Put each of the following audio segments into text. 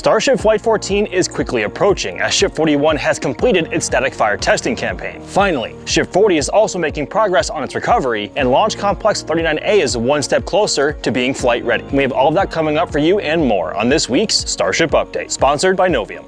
Starship Flight 14 is quickly approaching as Ship 41 has completed its static fire testing campaign. Finally, Ship 40 is also making progress on its recovery, and Launch Complex 39A is one step closer to being flight ready. We have all of that coming up for you and more on this week's Starship Update, sponsored by Novium.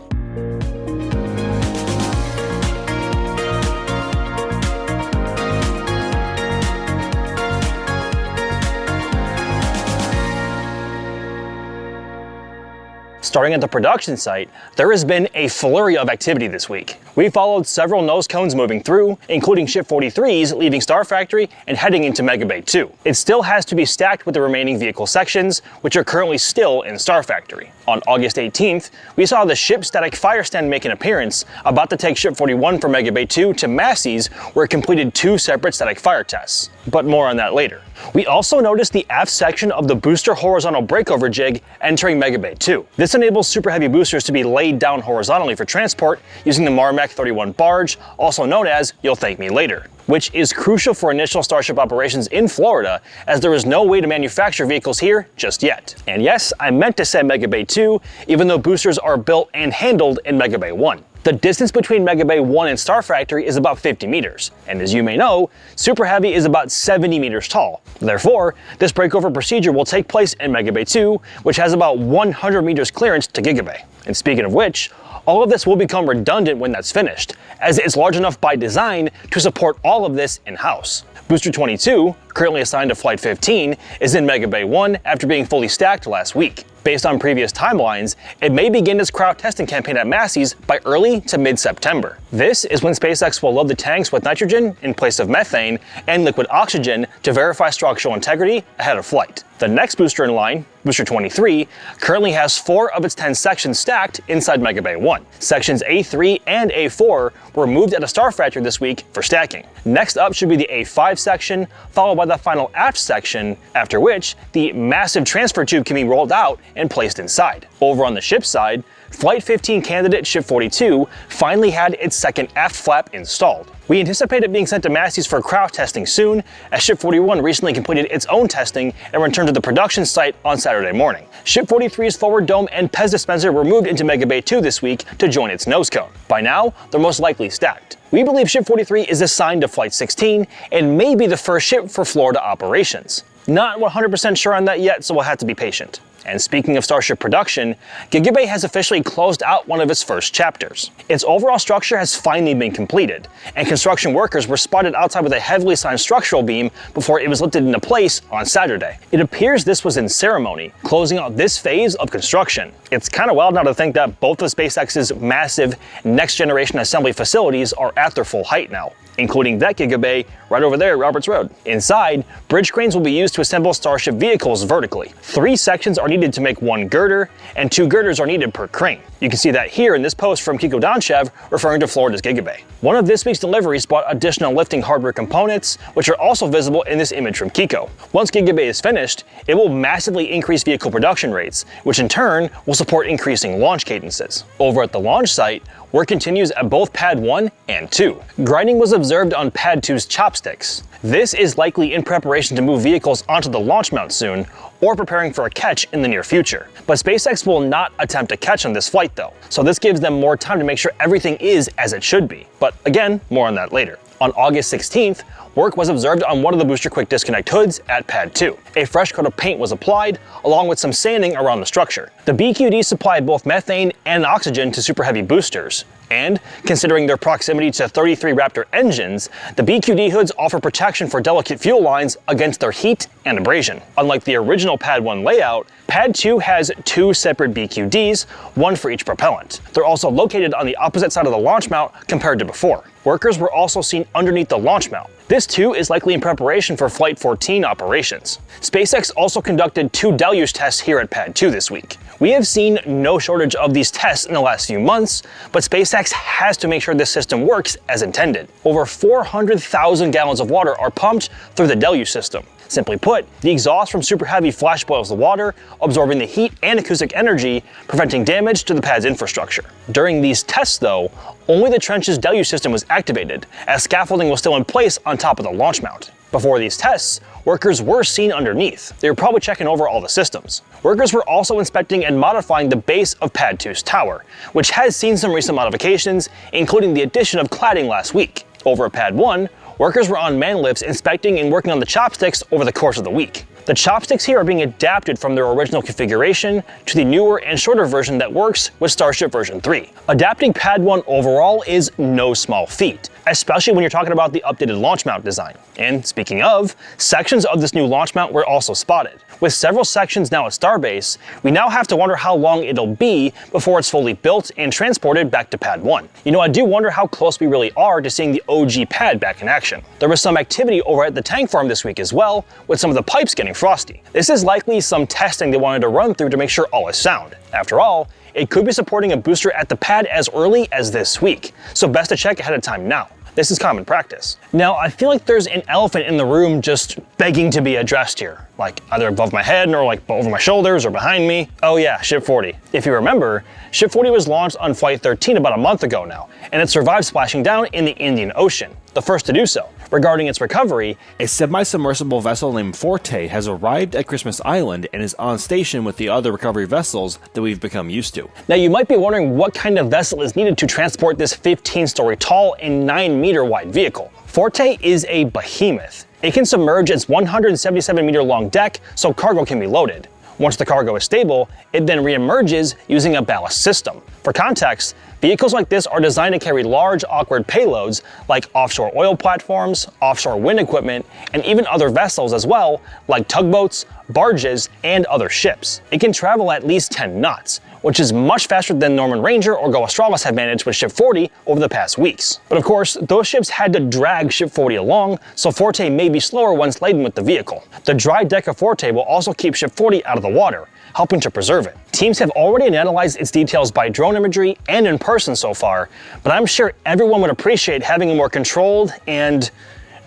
Starting at the production site, there has been a flurry of activity this week. We followed several nose cones moving through, including Ship 43s leaving Star Factory and heading into Megabay 2. It still has to be stacked with the remaining vehicle sections, which are currently still in Star Factory. On August 18th, we saw the ship static fire stand make an appearance, about to take Ship 41 from Megabay 2 to Massey's, where it completed 2 separate static fire tests. But more on that later. We also noticed the aft section of the booster horizontal breakover jig entering Megabay 2. This enables Super Heavy boosters to be laid down horizontally for transport using the Marmac 31 barge, also known as You'll Thank Me Later, which is crucial for initial Starship operations in Florida, as there is no way to manufacture vehicles here just yet. And yes, I meant to say Megabay 2, even though boosters are built and handled in Megabay 1. The distance between Megabay 1 and Star Factory is about 50 meters, and as you may know, Super Heavy is about 70 meters tall. Therefore, this breakover procedure will take place in Megabay 2, which has about 100 meters clearance to Gigabay. And speaking of which, all of this will become redundant when that's finished, as it's large enough by design to support all of this in-house. Booster 22, currently assigned to Flight 15, is in Megabay 1 after being fully stacked last week. Based on previous timelines, it may begin its crowd testing campaign at Massey's by early to mid-September. This is when SpaceX will load the tanks with nitrogen in place of methane and liquid oxygen to verify structural integrity ahead of flight. The next booster in line, Booster 23, currently has 4 of its 10 sections stacked inside Megabay 1. Sections A3 and A4 were moved at a Star Factory this week for stacking. Next up should be the A5 section, followed by the final aft section, after which the massive transfer tube can be rolled out and placed inside. Over on the ship side, Flight 15 candidate Ship 42 finally had its second aft flap installed. We anticipate it being sent to Massey's for crowd testing soon, as Ship 41 recently completed its own testing and returned to the production site on Saturday morning. Ship 43's forward dome and PEZ dispenser were moved into Megabay 2 this week to join its nose cone. By now, they're most likely stacked. We believe Ship 43 is assigned to Flight 16 and may be the first ship for Florida operations. Not 100% sure on that yet, so we'll have to be patient. And speaking of Starship production, Gigabay has officially closed out one of its first chapters. Its overall structure has finally been completed, and construction workers were spotted outside with a heavily signed structural beam before it was lifted into place on Saturday. It appears this was in ceremony, closing out this phase of construction. It's kind of wild now to think that both of SpaceX's massive next-generation assembly facilities are at their full height now, including that Gigabay right over there at Roberts Road. Inside, bridge cranes will be used to assemble Starship vehicles vertically. 3 sections are needed to make 1 girder, and 2 girders are needed per crane. You can see that here in this post from Kiko Donchev referring to Florida's Gigabay. One of this week's deliveries brought additional lifting hardware components, which are also visible in this image from Kiko. Once Gigabay is finished, it will massively increase vehicle production rates, which in turn will support increasing launch cadences. Over at the launch site, work continues at both Pad 1 and 2. Grinding was observed on Pad 2's chopsticks. This is likely in preparation to move vehicles onto the launch mount soon, or preparing for a catch in the near future. But SpaceX will not attempt a catch on this flight though, so this gives them more time to make sure everything is as it should be. But again, more on that later. On August 16th, work was observed on one of the booster quick disconnect hoods at Pad 2. A fresh coat of paint was applied, along with some sanding around the structure. The BQD supplied both methane and oxygen to Super Heavy boosters, and considering their proximity to 33 Raptor engines, the BQD hoods offer protection for delicate fuel lines against their heat and abrasion. Unlike the original Pad 1 layout, Pad 2 has 2 separate BQDs, one for each propellant. They're also located on the opposite side of the launch mount compared to before. Workers were also seen underneath the launch mount. This too is likely in preparation for Flight 14 operations. SpaceX also conducted 2 deluge tests here at Pad 2 this week. We have seen no shortage of these tests in the last few months, but SpaceX has to make sure this system works as intended. Over 400,000 gallons of water are pumped through the deluge system. Simply put, the exhaust from Super Heavy flash boils the water, absorbing the heat and acoustic energy, preventing damage to the pad's infrastructure. During these tests though, only the trench's deluge system was activated, as scaffolding was still in place on top of the launch mount. Before these tests, workers were seen underneath. They were probably checking over all the systems. Workers were also inspecting and modifying the base of Pad 2's tower, which has seen some recent modifications, including the addition of cladding last week. Over at Pad 1, workers were on man lifts inspecting and working on the chopsticks over the course of the week. The chopsticks here are being adapted from their original configuration to the newer and shorter version that works with Starship version 3. Adapting Pad 1 overall is no small feat, especially when you're talking about the updated launch mount design. And speaking of, sections of this new launch mount were also spotted. With several sections now at Starbase, we now have to wonder how long it'll be before it's fully built and transported back to Pad 1. You know, I do wonder how close we really are to seeing the OG pad back in action. There was some activity over at the tank farm this week as well, with some of the pipes getting frosty. This is likely some testing they wanted to run through to make sure all is sound. After all, it could be supporting a booster at the pad as early as this week, so best to check ahead of time now. This is common practice. Now, I feel like there's an elephant in the room just begging to be addressed here, like either above my head or like over my shoulders or behind me. Oh yeah, Ship 40. If you remember, Ship 40 was launched on Flight 13 about a month ago now, and it survived splashing down in the Indian Ocean, the first to do so. Regarding its recovery, a semi-submersible vessel named Forte has arrived at Christmas Island and is on station with the other recovery vessels that we've become used to. Now you might be wondering what kind of vessel is needed to transport this 15-story tall and 9-meter wide vehicle. Forte is a behemoth. It can submerge its 177-meter long deck so cargo can be loaded. Once the cargo is stable, it then re-emerges using a ballast system. For context, vehicles like this are designed to carry large, awkward payloads like offshore oil platforms, offshore wind equipment, and even other vessels as well, like tugboats, barges, and other ships. It can travel at least 10 knots, which is much faster than Norman Ranger or Go Australis have managed with Ship 40 over the past weeks. But of course, those ships had to drag Ship 40 along, so Forte may be slower once laden with the vehicle. The dry deck of Forte will also keep Ship 40 out of the water, helping to preserve it. Teams have already analyzed its details by drone imagery and in person so far, but I'm sure everyone would appreciate having a more controlled and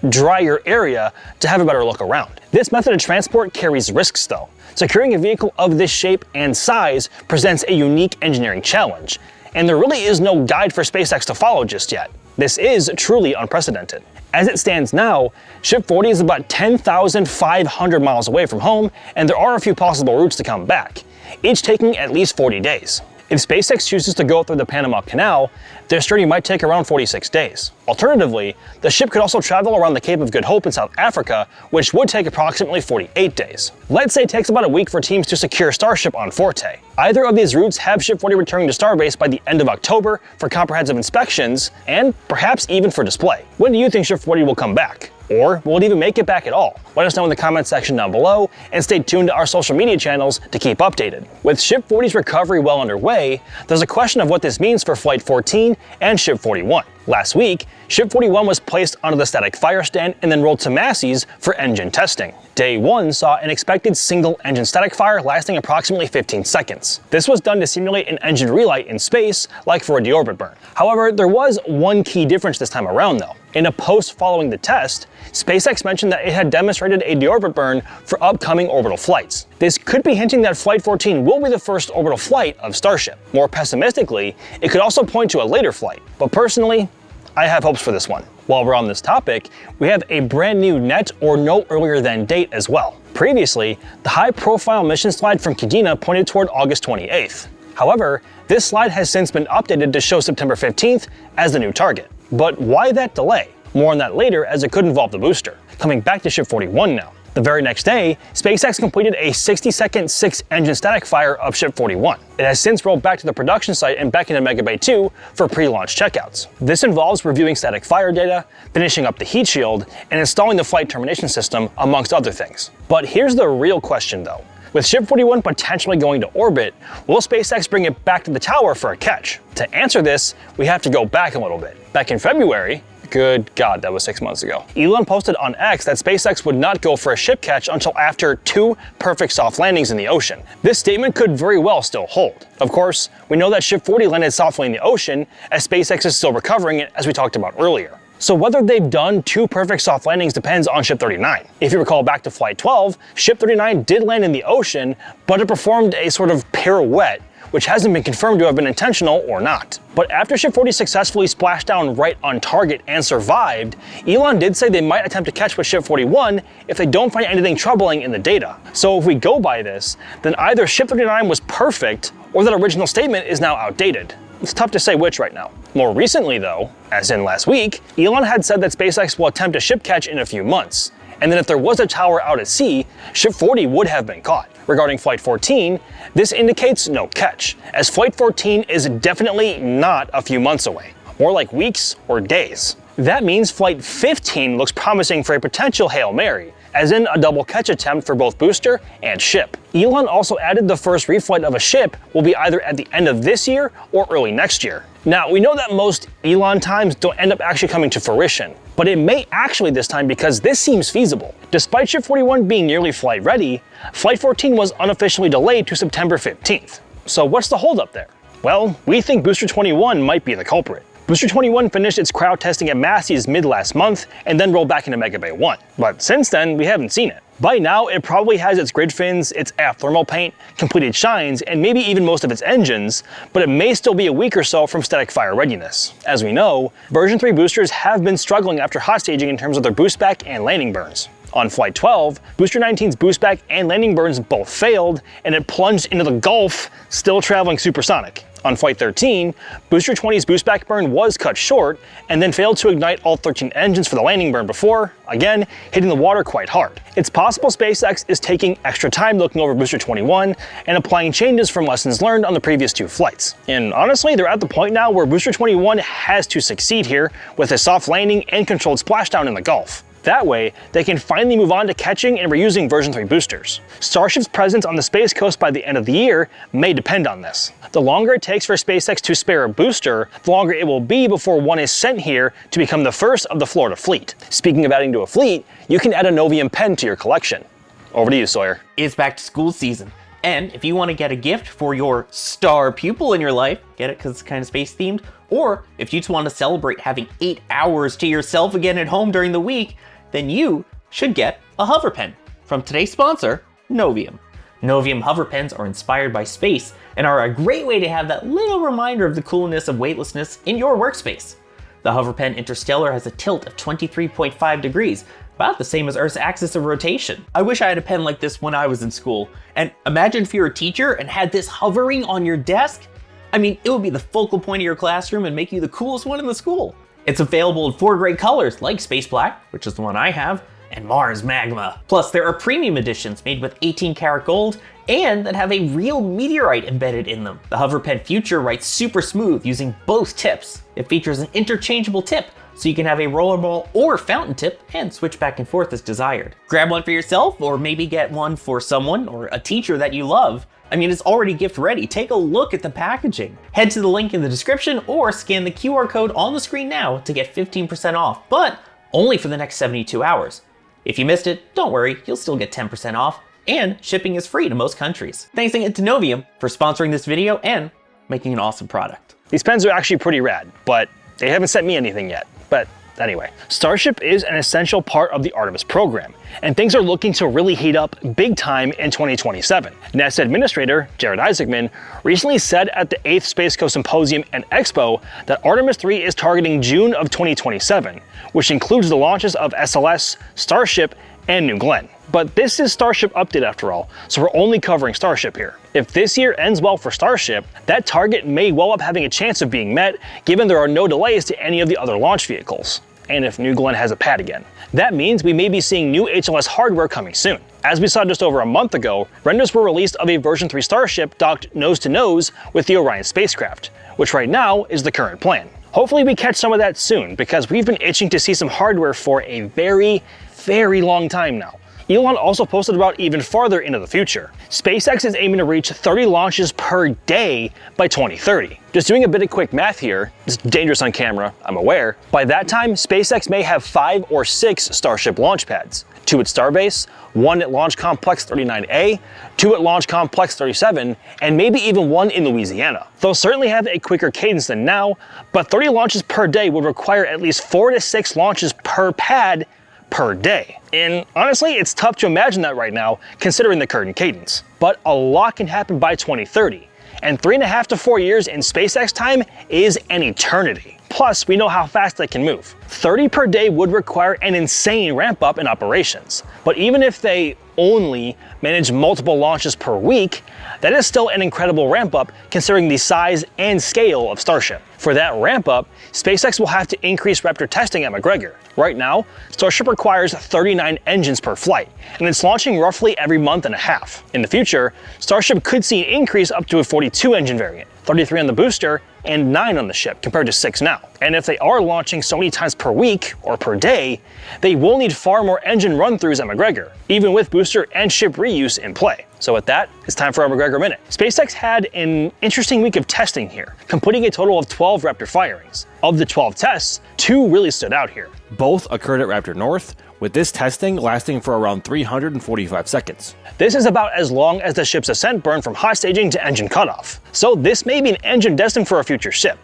drier area to have a better look around. This method of transport carries risks though. Securing a vehicle of this shape and size presents a unique engineering challenge, and there really is no guide for SpaceX to follow just yet. This is truly unprecedented. As it stands now, Ship 40 is about 10,500 miles away from home, and there are a few possible routes to come back, each taking at least 40 days. If SpaceX chooses to go through the Panama Canal, their journey might take around 46 days. Alternatively, the ship could also travel around the Cape of Good Hope in South Africa, which would take approximately 48 days. Let's say it takes about a week for teams to secure Starship on Forte. Either of these routes have Ship 40 returning to Starbase by the end of October for comprehensive inspections, and perhaps even for display. When do you think Ship 40 will come back? Or will it even make it back at all? Let us know in the comments section down below, and stay tuned to our social media channels to keep updated. With Ship 40's recovery well underway, there's a question of what this means for Flight 14 and Ship 41. Last week, Ship 41 was placed onto the static fire stand and then rolled to Massey's for engine testing. Day 1 saw an expected single engine static fire lasting approximately 15 seconds. This was done to simulate an engine relight in space, like for a deorbit burn. However, there was one key difference this time around though. In a post following the test, SpaceX mentioned that it had demonstrated a deorbit burn for upcoming orbital flights. This could be hinting that Flight 14 will be the first orbital flight of Starship. More pessimistically, it could also point to a later flight. But personally, I have hopes for this one. While we're on this topic, we have a brand new net or no earlier than date as well. Previously, the high-profile mission slide from Kadena pointed toward August 28th. However, this slide has since been updated to show September 15th as the new target. But why that delay? More on that later, as it could involve the booster. Coming back to Ship 41 now. The very next day, SpaceX completed a 60-second 6-engine static fire of Ship 41. It has since rolled back to the production site and back into Gigabay 2 for pre-launch checkouts. This involves reviewing static fire data, finishing up the heat shield, and installing the flight termination system, amongst other things. But here's the real question though. With Ship 41 potentially going to orbit, will SpaceX bring it back to the tower for a catch? To answer this, we have to go back a little bit. Back in February, good God, that was 6 months ago, Elon posted on X that SpaceX would not go for a ship catch until after 2 perfect soft landings in the ocean. This statement could very well still hold. Of course, we know that Ship 40 landed softly in the ocean, as SpaceX is still recovering it, as we talked about earlier. So whether they've done 2 perfect soft landings depends on Ship 39. If you recall back to Flight 12, Ship 39 did land in the ocean, but it performed a sort of pirouette which hasn't been confirmed to have been intentional or not. But after Ship 40 successfully splashed down right on target and survived, Elon did say they might attempt to catch with Ship 41 if they don't find anything troubling in the data. So if we go by this, then either Ship 39 was perfect or that original statement is now outdated. It's tough to say which right now. More recently though, as in last week, Elon had said that SpaceX will attempt a ship catch in a few months, and then if there was a tower out at sea, Ship 40 would have been caught. Regarding Flight 14, this indicates no catch, as Flight 14 is definitely not a few months away, more like weeks or days. That means Flight 15 looks promising for a potential Hail Mary, as in a double catch attempt for both booster and ship. Elon also added the first reflight of a ship will be either at the end of this year or early next year. Now, we know that most Elon times don't end up actually coming to fruition, but it may actually this time because this seems feasible. Despite Ship 41 being nearly flight ready, Flight 14 was unofficially delayed to September 15th. So what's the holdup there? Well, we think Booster 21 might be the culprit. Booster 21 finished its crowd testing at Massey's mid last month and then rolled back into Megabay 1. But since then, we haven't seen it. By now, it probably has its grid fins, its aft thermal paint, completed shines, and maybe even most of its engines, but it may still be a week or so from static fire readiness. As we know, version 3 boosters have been struggling after hot staging in terms of their boost back and landing burns. On Flight 12, Booster 19's boost back and landing burns both failed, and it plunged into the Gulf, still traveling supersonic. On Flight 13, Booster 20's boost back burn was cut short, and then failed to ignite all 13 engines for the landing burn before, again, hitting the water quite hard. It's possible SpaceX is taking extra time looking over Booster 21 and applying changes from lessons learned on the previous 2 flights. And honestly, they're at the point now where Booster 21 has to succeed here with a soft landing and controlled splashdown in the Gulf. That way, they can finally move on to catching and reusing version 3 boosters. Starship's presence on the Space Coast by the end of the year may depend on this. The longer it takes for SpaceX to spare a booster, the longer it will be before one is sent here to become the first of the Florida fleet. Speaking of adding to a fleet, you can add a Novium pen to your collection. Over to you, Sawyer. It's back to school season. And if you want to get a gift for your star pupil in your life, get it because it's kind of space themed, or if you just want to celebrate having 8 hours to yourself again at home during the week, then you should get a hover pen from today's sponsor, Novium. Novium hover pens are inspired by space and are a great way to have that little reminder of the coolness of weightlessness in your workspace. The hover pen Interstellar has a tilt of 23.5 degrees, about the same as Earth's axis of rotation. I wish I had a pen like this when I was in school. And imagine if you're a teacher and had this hovering on your desk. I mean, it would be the focal point of your classroom and make you the coolest one in the school. It's available in 4 great colors like Space Black, which is the one I have, and Mars Magma. Plus, there are premium editions made with 18-karat gold and that have a real meteorite embedded in them. The Hover Pen Future writes super smooth using both tips. It features an interchangeable tip, so you can have a rollerball or fountain tip and switch back and forth as desired. Grab one for yourself, or maybe get one for someone or a teacher that you love. I mean, it's already gift ready. Take a look at the packaging. Head to the link in the description or scan the QR code on the screen now to get 15% off, but only for the next 72 hours. If you missed it, don't worry, you'll still get 10% off, and shipping is free to most countries. Thanks again to Novium for sponsoring this video and making an awesome product. These pens are actually pretty rad, but they haven't sent me anything yet. But anyway, Starship is an essential part of the Artemis program, and things are looking to really heat up big time in 2027. NASA Administrator Jared Isaacman recently said at the 8th Space Coast Symposium and Expo that Artemis 3 is targeting June of 2027, which includes the launches of SLS, Starship, and New Glenn. But this is Starship Update after all, so we're only covering Starship here. If this year ends well for Starship, that target may well up having a chance of being met, given there are no delays to any of the other launch vehicles. And if New Glenn has a pad again. That means we may be seeing new HLS hardware coming soon. As we saw just over a month ago, renders were released of a version 3 Starship docked nose to nose with the Orion spacecraft, which right now is the current plan. Hopefully we catch some of that soon, because we've been itching to see some hardware for a very long time now. Elon also posted about even farther into the future. SpaceX is aiming to reach 30 launches per day by 2030. Just doing a bit of quick math here, it's dangerous on camera, I'm aware. By that time, SpaceX may have 5 or 6 Starship launch pads. 2 at Starbase, 1 at Launch Complex 39A, 2 at Launch Complex 37, and maybe even 1 in Louisiana. They'll certainly have a quicker cadence than now, but 30 launches per day would require at least 4 to 6 launches per pad per day. And honestly, it's tough to imagine that right now, considering the current cadence. But a lot can happen by 2030. and 3.5 to 4 years in SpaceX time is an eternity. Plus, we know how fast they can move. 30 per day would require an insane ramp up in operations, but even if they only manage multiple launches per week, that is still an incredible ramp up considering the size and scale of Starship. For that ramp up, SpaceX will have to increase Raptor testing at McGregor. Right now, Starship requires 39 engines per flight, and it's launching roughly every month and a half. In the future, Starship could see an increase up to a 42 engine variant, 33 on the booster, and 9 on the ship compared to 6 now. And if they are launching so many times per week or per day, they will need far more engine run-throughs at McGregor, even with booster and ship reuse in play. So with that, it's time for our McGregor Minute. SpaceX had an interesting week of testing here, completing a total of 12 Raptor firings. Of the 12 tests, 2 really stood out here. Both occurred at Raptor North, with this testing lasting for around 345 seconds. This is about as long as the ship's ascent burn from hot staging to engine cutoff. So this may be an engine destined for a future ship,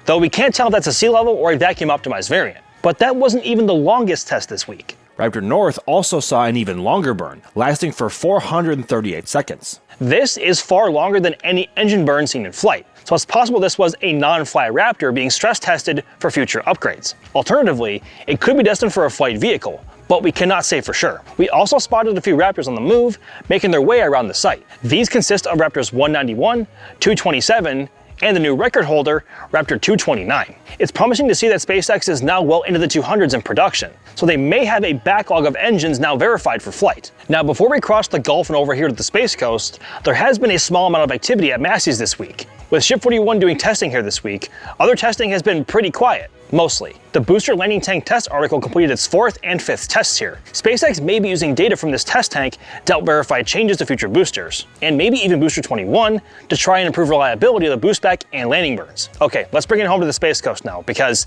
though we can't tell if that's a sea level or a vacuum optimized variant. But that wasn't even the longest test this week. Raptor North also saw an even longer burn, lasting for 438 seconds. This is far longer than any engine burn seen in flight, so it's possible this was a non-fly Raptor being stress tested for future upgrades. Alternatively, it could be destined for a flight vehicle, but we cannot say for sure. We also spotted a few Raptors on the move, making their way around the site. These consist of Raptors 191, 227, and the new record holder, Raptor 229. It's promising to see that SpaceX is now well into the 200s in production, so they may have a backlog of engines now verified for flight. Now, before we cross the Gulf and over here to the Space Coast, there has been a small amount of activity at Massey's this week. With Ship 41 doing testing here this week, other testing has been pretty quiet. Mostly. The booster landing tank test article completed its 4th and 5th tests here. SpaceX may be using data from this test tank to help verify changes to future boosters, and maybe even Booster 21 to try and improve reliability of the boost back and landing burns. Okay, let's bring it home to the Space Coast now, because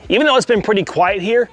even though it's been pretty quiet here,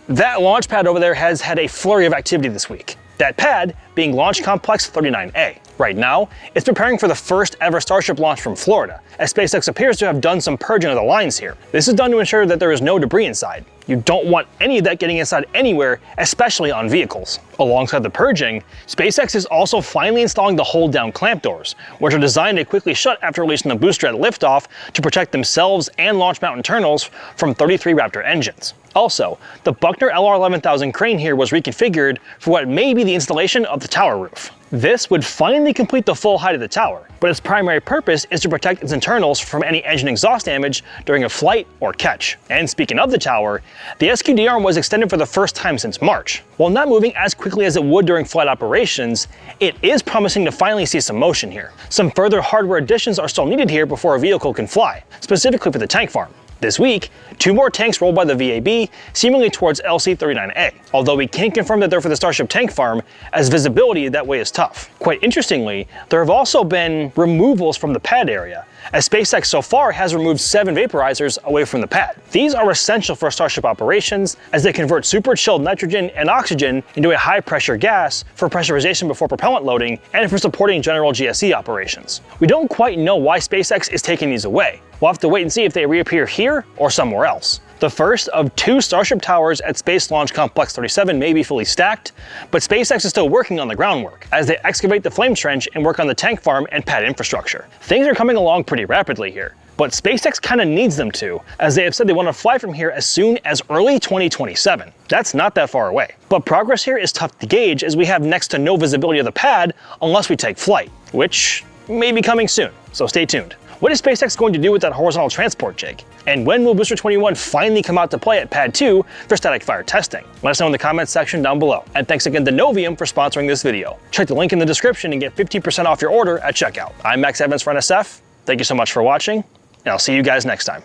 that launch pad over there has had a flurry of activity this week. That pad being Launch Complex 39A. Right now, it's preparing for the first ever Starship launch from Florida, as SpaceX appears to have done some purging of the lines here. This is done to ensure that there is no debris inside. You don't want any of that getting inside anywhere, especially on vehicles. Alongside the purging, SpaceX is also finally installing the hold-down clamp doors, which are designed to quickly shut after releasing the booster at liftoff to protect themselves and launch mount internals from 33 Raptor engines. Also, the Buckner LR-11000 crane here was reconfigured for what may be the installation of the tower roof. This would finally complete the full height of the tower, but its primary purpose is to protect its internals from any engine exhaust damage during a flight or catch. And speaking of the tower, the SQD arm was extended for the first time since March. While not moving as quickly as it would during flight operations, it is promising to finally see some motion here. Some further hardware additions are still needed here before a vehicle can fly, specifically for the tank farm. This week, 2 more tanks rolled by the VAB, seemingly towards LC-39A, although we can't confirm that they're for the Starship tank farm, as visibility that way is tough. Quite interestingly, there have also been removals from the pad area, as SpaceX so far has removed 7 vaporizers away from the pad. These are essential for Starship operations, as they convert super chilled nitrogen and oxygen into a high pressure gas for pressurization before propellant loading and for supporting general GSE operations. We don't quite know why SpaceX is taking these away. We'll have to wait and see if they reappear here or somewhere else. The first of 2 Starship towers at Space Launch Complex 37 may be fully stacked, but SpaceX is still working on the groundwork as they excavate the flame trench and work on the tank farm and pad infrastructure. Things are coming along pretty rapidly here, but SpaceX kinda needs them to, as they have said they want to fly from here as soon as early 2027. That's not that far away. But progress here is tough to gauge, as we have next to no visibility of the pad unless we take flight, which may be coming soon, so stay tuned. What is SpaceX going to do with that horizontal transport jig? And when will Booster 21 finally come out to play at Pad 2 for static fire testing? Let us know in the comments section down below. And thanks again to Novium for sponsoring this video. Check the link in the description and get 15% off your order at checkout. I'm Max Evans for NSF. Thank you so much for watching, and I'll see you guys next time.